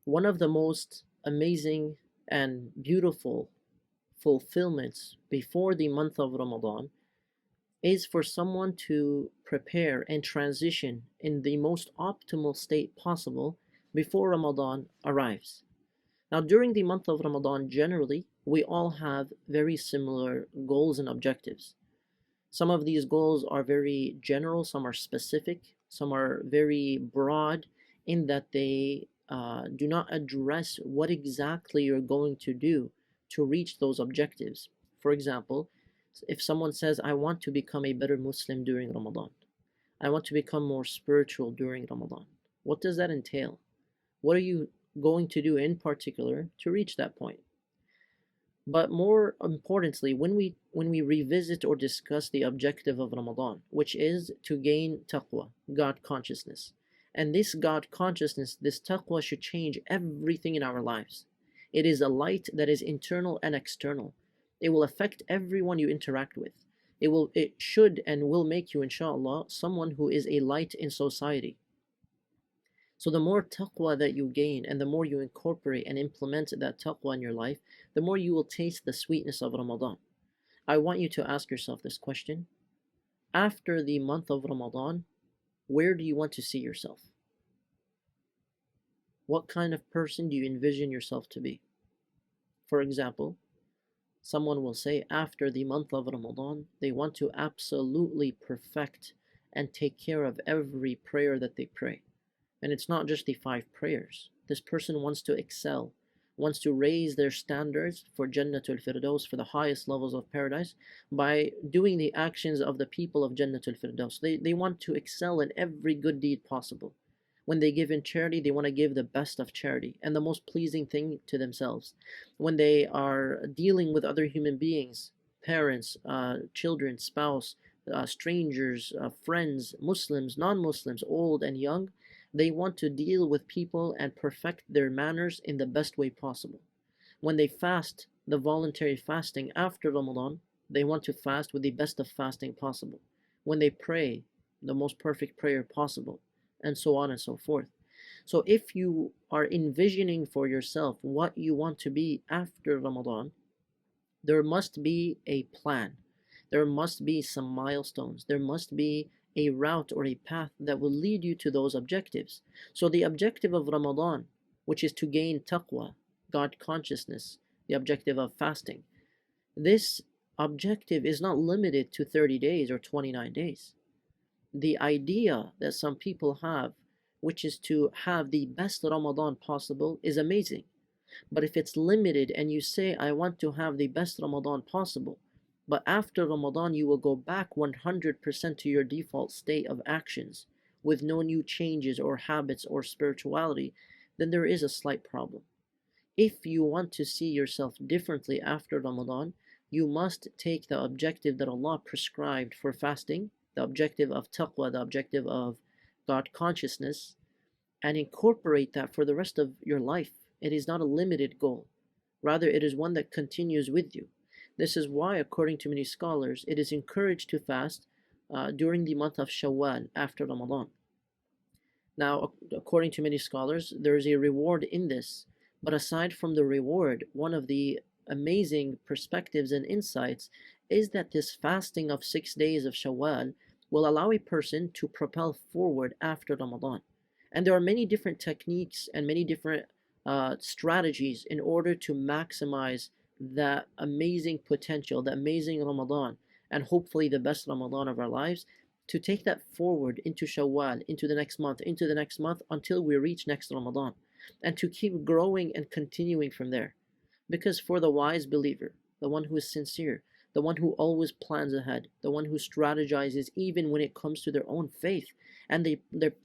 One of the most amazing and beautiful fulfillments before the month of Ramadan is for someone to prepare and transition in the most optimal state possible before Ramadan arrives. Now, during the month of Ramadan, generally, we all have very similar goals and objectives. Some of these goals are very general, some are specific, some are very broad in that they do not address what exactly you're going to do to reach those objectives. For example, if someone says, I want to become a better Muslim during Ramadan, I want to become more spiritual during Ramadan, what does that entail? What are you going to do in particular to reach that point? But more importantly, when we revisit or discuss the objective of Ramadan, which is to gain taqwa, God consciousness, and this God consciousness, this taqwa should change everything in our lives. It is a light that is internal and external. It will affect everyone you interact with. It should and will make you, inshallah, someone who is a light in society. So the more taqwa that you gain and the more you incorporate and implement that taqwa in your life, the more you will taste the sweetness of Ramadan. I want you to ask yourself this question. After the month of Ramadan, where do you want to see yourself? What kind of person do you envision yourself to be? For example, someone will say after the month of Ramadan, they want to absolutely perfect and take care of every prayer that they pray. And it's not just the 5 prayers. This person wants to excel, wants to raise their standards for Jannatul Firdaus, for the highest levels of paradise, by doing the actions of the people of Jannatul Firdaus. They want to excel in every good deed possible. When they give in charity, they want to give the best of charity and the most pleasing thing to themselves. When they are dealing with other human beings, parents, children, spouse, strangers, friends, Muslims, non-Muslims, old and young, they want to deal with people and perfect their manners in the best way possible. When they fast, the voluntary fasting after Ramadan, they want to fast with the best of fasting possible. When they pray, the most perfect prayer possible, and so on and so forth. So if you are envisioning for yourself what you want to be after Ramadan, there must be a plan. There must be some milestones. There must be a route or a path that will lead you to those objectives. So the objective of Ramadan, which is to gain taqwa, God consciousness, the objective of fasting, this objective is not limited to 30 days or 29 days. The idea that some people have, which is to have the best Ramadan possible, is amazing. But if it's limited and you say, I want to have the best Ramadan possible, but after Ramadan you will go back 100% to your default state of actions with no new changes or habits or spirituality, then there is a slight problem. If you want to see yourself differently after Ramadan, you must take the objective that Allah prescribed for fasting, the objective of taqwa, the objective of God consciousness, and incorporate that for the rest of your life. It is not a limited goal. Rather, it is one that continues with you. This is why, according to many scholars, it is encouraged to fast during the month of Shawwal after Ramadan. Now, according to many scholars, there is a reward in this. But aside from the reward, one of the amazing perspectives and insights is that this fasting of 6 days of Shawwal will allow a person to propel forward after Ramadan. And there are many different techniques and many different strategies in order to maximize that amazing potential, the amazing Ramadan, and hopefully the best Ramadan of our lives, to take that forward into Shawwal, into the next month, until we reach next Ramadan, and to keep growing and continuing from there. Because for the wise believer, the one who is sincere, the one who always plans ahead, the one who strategizes even when it comes to their own faith, and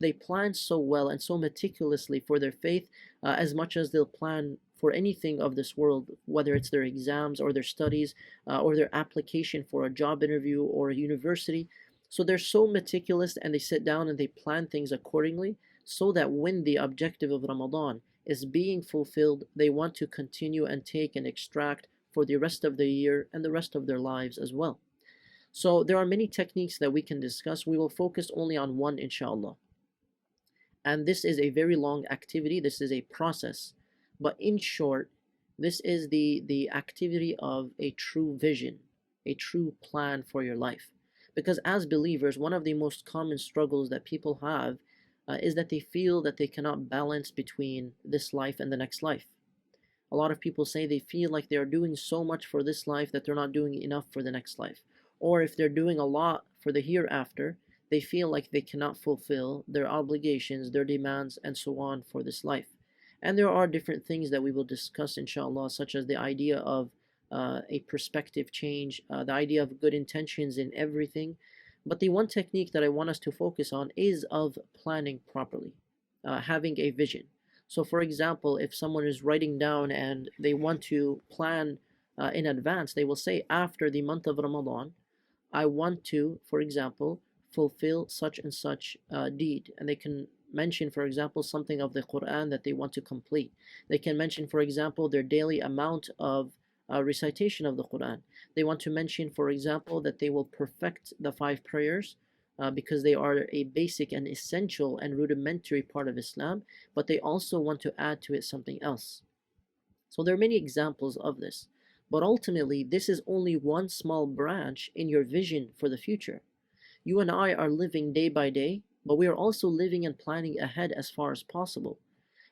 they plan so well and so meticulously for their faith, as much as they'll plan for anything of this world, whether it's their exams or their studies or their application for a job interview or a university. So they're so meticulous and they sit down and they plan things accordingly so that when the objective of Ramadan is being fulfilled, they want to continue and take and extract for the rest of the year and the rest of their lives as well. So there are many techniques that we can discuss. We will focus only on one, inshallah. And this is a very long activity, this is a process. But in short, this is the activity of a true vision, a true plan for your life. Because as believers, one of the most common struggles that people have is that they feel that they cannot balance between this life and the next life. A lot of people say they feel like they are doing so much for this life that they're not doing enough for the next life. Or if they're doing a lot for the hereafter, they feel like they cannot fulfill their obligations, their demands, and so on for this life. And there are different things that we will discuss, inshallah, such as the idea of a perspective change, the idea of good intentions in everything. But the one technique that I want us to focus on is of planning properly, having a vision. So, for example, if someone is writing down and they want to plan in advance, they will say, after the month of Ramadan, I want to, for example, fulfill such and such deed. And they can mention, for example, something of the Quran that they want to complete. They can mention, for example, their daily amount of recitation of the Quran. They want to mention, for example, that they will perfect the five prayers because they are a basic and essential and rudimentary part of Islam, but they also want to add to it something else. So there are many examples of this. But ultimately, this is only one small branch in your vision for the future. You and I are living day by day, but we are also living and planning ahead as far as possible.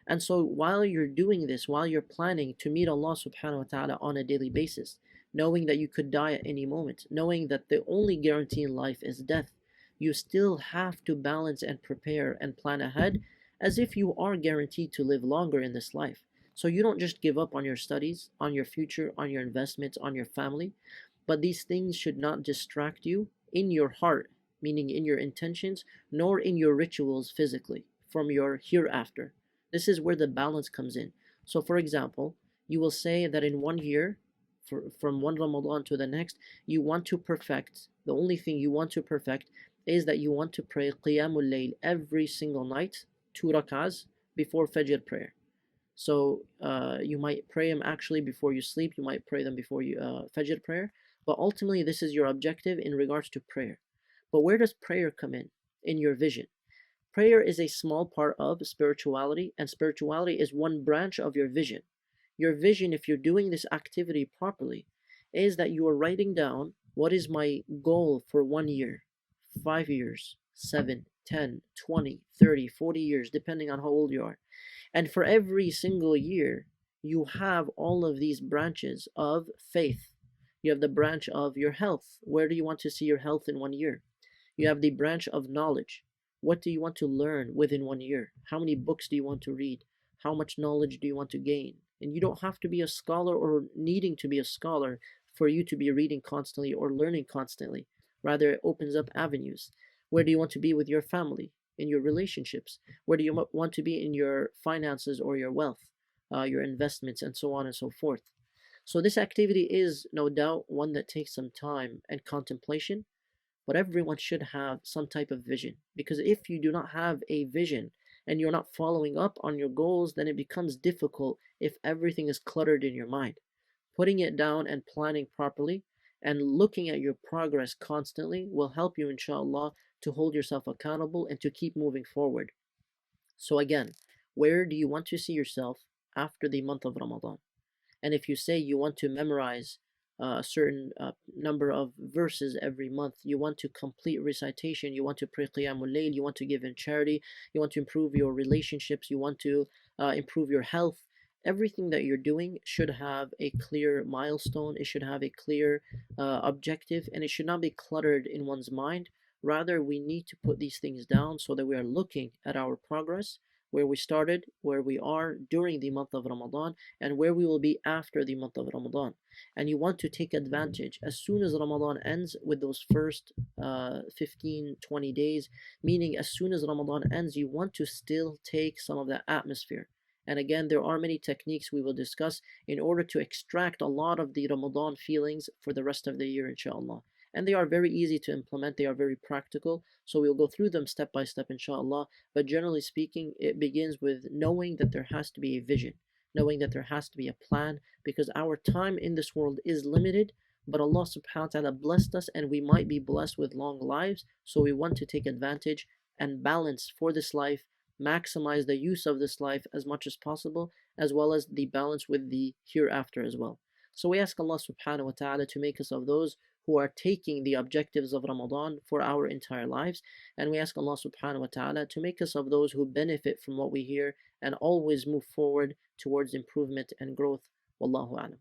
And so while you're doing this, while you're planning to meet Allah subhanahu wa ta'ala on a daily basis, knowing that you could die at any moment, knowing that the only guarantee in life is death, you still have to balance and prepare and plan ahead as if you are guaranteed to live longer in this life. So you don't just give up on your studies, on your future, on your investments, on your family, but these things should not distract you in your heart, meaning in your intentions, nor in your rituals physically, from your hereafter. This is where the balance comes in. So, for example, you will say that in 1 year, from one Ramadan to the next, you want to perfect, the only thing you want to perfect is that you want to pray Qiyamul Layl every single night, 2 rak'ahs before Fajr prayer. So you might pray them actually before you sleep, you might pray them before you Fajr prayer, but ultimately this is your objective in regards to prayer. But where does prayer come in your vision? Prayer is a small part of spirituality, and spirituality is one branch of your vision. Your vision, if you're doing this activity properly, is that you are writing down what is my goal for 1 year, 5 years, 7, 10, 20, 30, 40 years, depending on how old you are. And for every single year, you have all of these branches of faith. You have the branch of your health. Where do you want to see your health in 1 year? You have the branch of knowledge. What do you want to learn within 1 year? How many books do you want to read? How much knowledge do you want to gain? And you don't have to be a scholar or needing to be a scholar for you to be reading constantly or learning constantly. Rather, it opens up avenues. Where do you want to be with your family, in your relationships? Where do you want to be in your finances or your wealth, your investments, and so on and so forth? So, this activity is no doubt one that takes some time and contemplation, but everyone should have some type of vision. Because if you do not have a vision and you're not following up on your goals, then it becomes difficult if everything is cluttered in your mind. Putting it down and planning properly and looking at your progress constantly will help you, inshallah, to hold yourself accountable and to keep moving forward. So, again, where do you want to see yourself after the month of Ramadan? And if you say you want to memorize a certain number of verses every month, you want to complete recitation, you want to pray Qiyamul Layl, you want to give in charity, you want to improve your relationships, you want to improve your health, everything that you're doing should have a clear milestone, it should have a clear objective, and it should not be cluttered in one's mind. Rather, we need to put these things down so that we are looking at our progress, where we started, where we are during the month of Ramadan, and where we will be after the month of Ramadan. And you want to take advantage as soon as Ramadan ends with those first 15, 20 days, meaning as soon as Ramadan ends, you want to still take some of that atmosphere. And again, there are many techniques we will discuss in order to extract a lot of the Ramadan feelings for the rest of the year, inshallah. And they are very easy to implement, they are very practical. So we'll go through them step by step, inshallah. But generally speaking, it begins with knowing that there has to be a vision, knowing that there has to be a plan, because our time in this world is limited. But Allah subhanahu wa ta'ala blessed us, and we might be blessed with long lives. So we want to take advantage and balance for this life, maximize the use of this life as much as possible, as well as the balance with the hereafter as well. So we ask Allah subhanahu wa ta'ala to make us of those who are taking the objectives of Ramadan for our entire lives. And we ask Allah subhanahu wa ta'ala to make us of those who benefit from what we hear and always move forward towards improvement and growth. Wallahu alam.